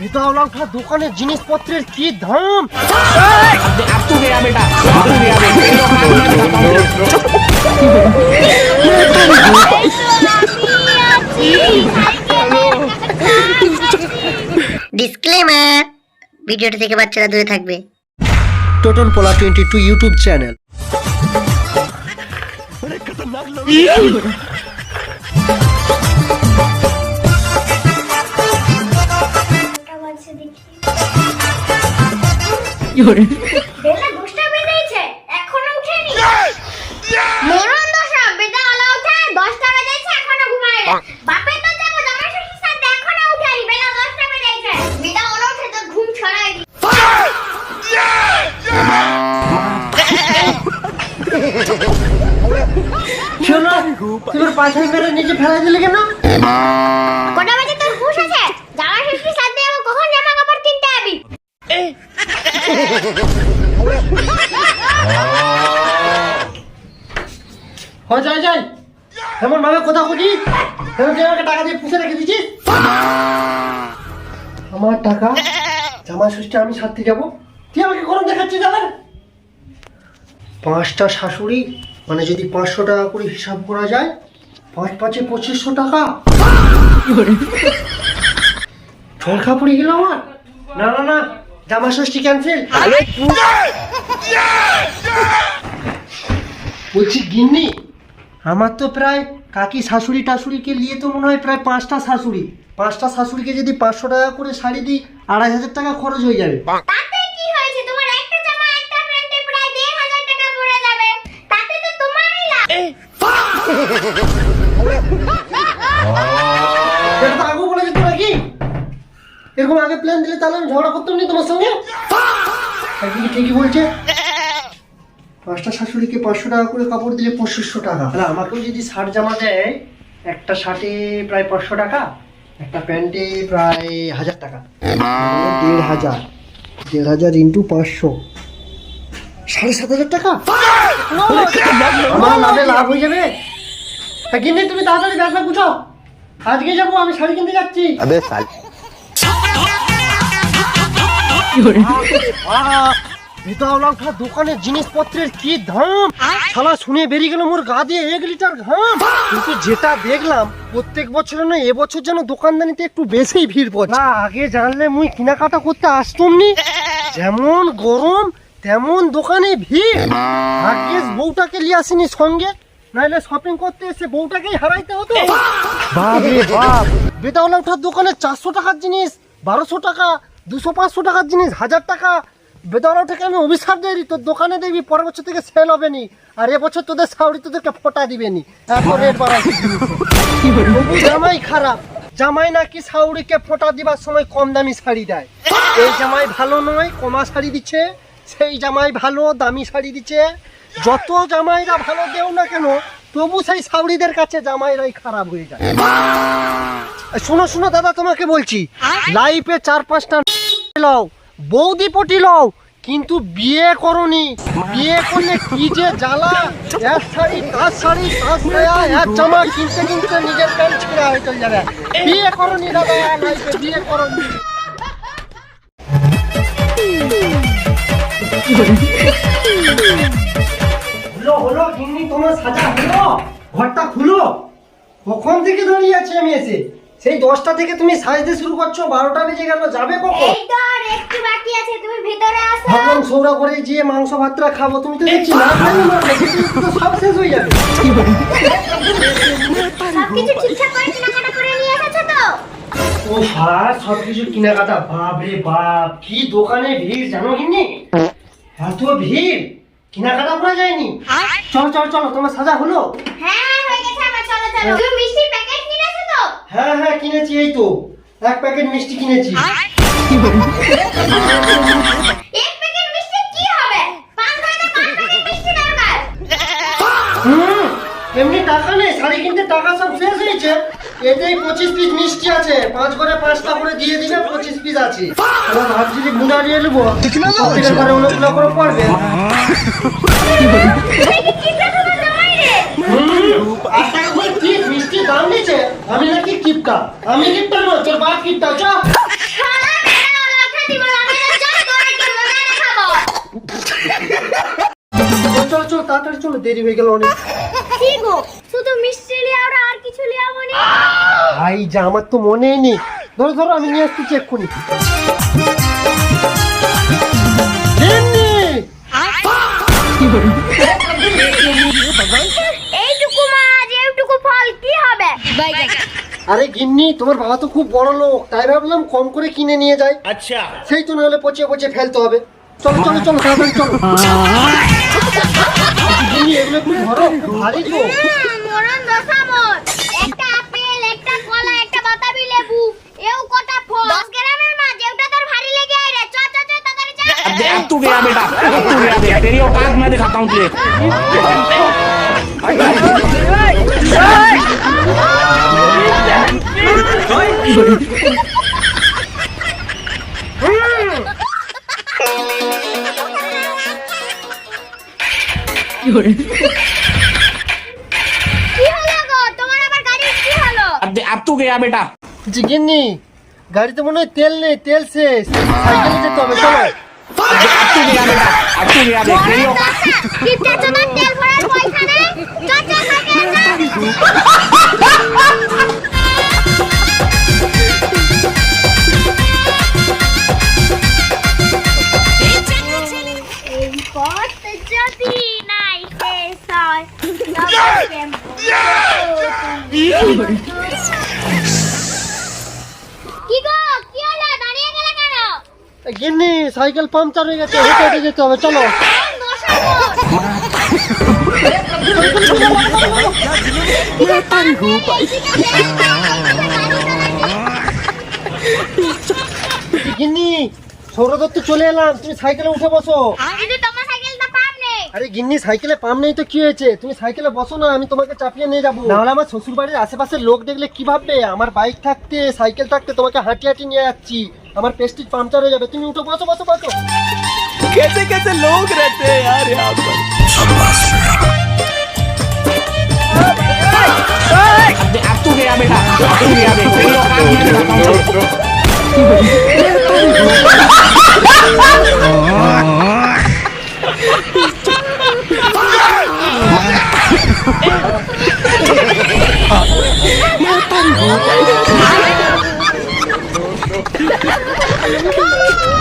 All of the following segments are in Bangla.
বেদাওলা উঠা দোকানের জিনিসপত্রের কি দাম! अब तू गया बेटा, ডিসক্লেমার, ভিডিওটা থেকে বাচ্চারা দূরে থাকবে। টোটন পোলা 22 ইউটিউব চ্যানেল। বেলা 10টা বেজেছে এখনো উঠেনি। মরণ দশা, বেদাওয়ালা উঠে 10টা বেজেছে এখনো ঘুমায়। বাপে তো যাবো জামাই ষষ্ঠীর সাথে এখনো উঠেনি। বেলা 10টা বেজেছে, বেদাওয়ালা উঠে তো ঘুম ছড়াই দি। শোনো, তোমার পাছায় মেরে নিচে ফেলা দিলে কেন? কটা বাজে তোর হুঁশ আছে? জামাই ষষ্ঠীর সাথে যাবো, কখন জামা কাপড় কিনতে যাবি? যাই এমন ভাবে কথা বলি, আমাকে টাকা দিয়ে পুষে রেখে দিচ্ছিস। আমার টাকা জামা ষষ্ঠী আমি সারতে যাবো, তুই আমাকে গরম দেখাচ্ছিস। দাদা 5টা শাশুড়ি, মানে যদি 500 টাকা করে হিসাব করা যায়, 5 5 2500 টাকা। ঠোরখা পড়ে গেল আমার। না না না, জামা ষষ্ঠী ক্যান্সেল। বলছি গিন্নি, আমার তো প্রায় কাকি শাশুড়ি টাশুড়িকে নিয়ে তো মনে হয় প্রায় 5টা শাশুড়ি। 5টা শাশুড়িকে যদি 500 টাকা করে শাড়ি দিই, 2500 টাকা খরচ হয়ে যাবে। তাতে কি হয়েছে? তোমার একটা জামা একটা প্যান্টে প্রায় 1500 টাকা পড়ে যাবে। তাতে তো তোমারই লাভ। এটা তো আগে বলে যেত নাকি? এরকম আগে প্ল্যান দিলে তাহলে আমি ঝগড়া করতাম না তোমার সঙ্গে। একদিকে ঠিকই বলছে, 5টা শাশুড়িকে 500 টাকা করে কাপড় দিলে 2500 টাকা। তাহলে আমাকেও যদি শার্ট জামা দেয়, একটা শার্টে প্রায় 500 টাকা, একটা প্যান্টে প্রায় 1000 টাকা, 1500 ইন্টু 500, 7500 টাকা। আমার লাভে লাভ হয়ে যাবে। কিন্তু তুমি তাড়াতাড়ি ব্যাগটা গুছাও, আজকে যাবো, আমি শাড়ি কিনতে যাচ্ছি। বেদাওলা উঠা দোকানের জিনিসপত্রের কি দাম! শালা শুনে বেরিয়ে গেল মোর গা দিয়ে 1 লিটার ঘাম। কিন্তু যেটা দেখলাম, প্রত্যেক বছরে না এবছর যেন দোকানদানিতে একটু বেশি ভিড় পড়ছে। না, আগে জানলে মুই কেনাকাটা করতে আসতুম নি। যেমন গরম তেমন দোকানে ভিড়। ভাগ্যেস বউটাকে নিয়ে আসিনি সঙ্গে, নাহলে শপিং করতে এসে বউটাকেই হারাইতে হতো। বাপ রে বাপ, বেদাওলা উঠার দোকানে 400 টাকার জিনিস 1200 টাকা, 200-500 টাকার জিনিস 1000 টাকা। বেদাওলা থেকে আমি অভিশাপ দিই, তোর দোকানে দেখবি পরের বছর থেকে সেল হবে নি, আর এবছর তোদের শাড়ি তোদেরকে ফোটা দিবে নি। এত রেট বাড়াইছে জামাই খারাপ। জামাই নাকি শাউরিকে ফোটা দিবার সময় কম দামি শাড়ি দেয়। এই জামাই ভালো নয়, কমা শাড়ি দিচ্ছে। সেই জামাই ভালো, দামি শাড়ি দিচ্ছে। যত জামাইরা ভালো দেও না কেন, তবু সেই শাউরিদের কাছে জামাইরাই খারাপ হয়ে যায়। শোনো শোনো দাদা, তোমাকে বলছি, লাইফে 4-5টা লও, বৌদি পটি লও, কিন্তু বিয়ে করনি। বিয়ে করলে কি যে জ্বালা! এক শাড়ি তার শাড়ি তার ছায়া, এক জামা কিনতে কিনতে নিজের প্যান্ট ছিঁড়া হয়ে চলে যাবে। বিয়ে করনি দাদা, লাইফে বিয়ে করনি। হলো হলো গিন্নি, তোমার সাজা হলো? ঘরটা খুলো। কখন থেকে দাঁড়িয়ে আছি আমি এসে? সেই 10টা থেকে তুমি সাজতে শুরু করছো, 12টা বেজে গেল, যাবে কখন? এই তো আর একটু বাকি আছে, তুমি ভিতরে আসো। ভাবলাম সৌরা করে গিয়ে মাংস ভাতটা খাবো, তুমি তো দেখছি না খাইলে তো সব শেষ হয়ে যাবে। সবকিছু ঠিকঠাক করে কেনাকাটা করে নিয়ে এসেছো তো? ও ভাই, সবকিছু কেনাকাটা, বাপ রে বাপ, কি দোকানে ভিড় জানো গিন্নি? এত ভিড়, কেনাকাটা করা যায়নি। চলো চলো চলো, তোমার সাজা হলো? হ্যাঁ হয়ে গেছে আমার, চলো চলো। তুমি মিষ্টির প্যাকেট কিনেছো তো? হ্যাঁ হ্যাঁ কিনেছি, এই তো 1 প্যাকেট মিষ্টি কিনেছি। এক প্যাকেট মিষ্টি কি হবে? 5 টাকা 5 টাকা মিষ্টি দরকার। এমনি টাকা নেই, শাড়ি কিনতে টাকা সব শেষ হয়েছে। এতেই 25 পিস মিষ্টি আছে, 5 করে 5টা করে দিয়ে দিবে, 25 পিস আছে। আমরা ভাবছি যে গুঁড়া নিয়ে নেবো, প্রত্যেকের ঘরে অনেকগুলো করে পড়বে। কি টাকা তোমার জামাই রে? আর টাকা করে পিস মিষ্টি দাম নিচে আমি নাকি কিপটা আমি কিপটা নয় তোর বাপ কিপটা চ শালা বেটাওয়ালা উঠে দিব আমি চল তোরে কি মজা দেখাবো চল চল তাড়াতাড়ি চলো দেরি হয়ে গেল অনেক কি গো শুধু মিষ্টি লিয়াও আর কিছু লিয়াও নি ভাই যা আমার তো মনেই নেই ধরো ধরো আমি নিয়ে আসছি চেক করি এইটুকু মাছ এইটুকু ফল কি হবে আরে গিন্নি তোমার বাবা তো খুব বড় লোক তাই ভাবলাম কম করে কিনে নিয়ে যাই अच्छा সেই তো নাহলে পচিয়ে পচিয়ে ফেলতে হবে চলো চলো চলো তাড়াতাড়ি চলো গিন্নি এগুলো একটু ধরো ভারী তো মরণ দশামত একটা আপেল একটা কলা একটা বাতাবি লেবু এও কটা ফল 10 গ্রামের মাছ যেটা তোর ভারী লেগে আই রে চ চ চ তাড়াতাড়ি চল अब तू गया बेटा अब तू गया तेरी औकात मैं दिखाता हूँ तुझे কি হলো গো তোমার আবার গাড়ির কি হলো अब तू गया बेटा জি গিন্নি গাড়িতে মনে হয় তেল নেই তেল শেষ সাইকেলে যেতে হবে চলো अब तू गया बेटा अब तू गया देख तेरी औकात কিপটা চোদা তেল ভরার পয়সা নেই চ চ সাইকেলে এই পথ যদি নাই শেষ হয় কি গো কি হলো দাঁড়িয়ে গেলে কেন গিন্নি সাইকেল পাংচার হয়ে গেছে হেঁটে হেঁটে যেতে হবে চলো গিন্নি সৌরদত্ত চলে এলাম তুমি সাইকেলে উঠে বসো কিন্তু তোমার সাইকেলটা পাম নেই আরে গিন্নি সাইকেলে পাম নেই তো কি হয়েছে তুমি সাইকেলে বসো না আমি তোমাকে চাপিয়ে নিয়ে যাবো নাহলে আমার শ্বশুর বাড়ির আশেপাশের লোক দেখলে কি ভাববে আমার বাইক থাকতে সাইকেল থাকতে তোমাকে হাঁটি হাঁটি নিয়ে যাচ্ছি আমার পেস্টিজ পাংচার হয়ে যাবে তুমি উঠো বসো বসো বসো कैसे कैसे लोग रहते हैं यार यहाँ पर अब तू गया बेटा अब तू गया देख तेरी औकात मैं दिखाता हूँ तुझे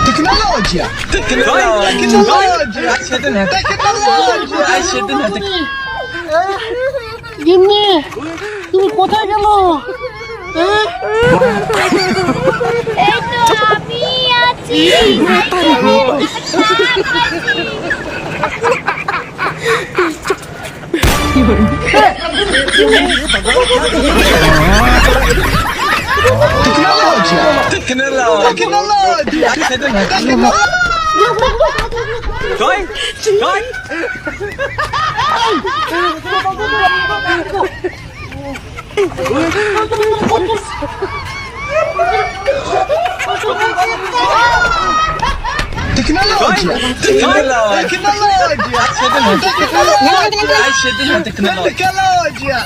Tecnologia! গিন্নি তুমি কোথায় গেল এই তো আমি আছি Tecnologia!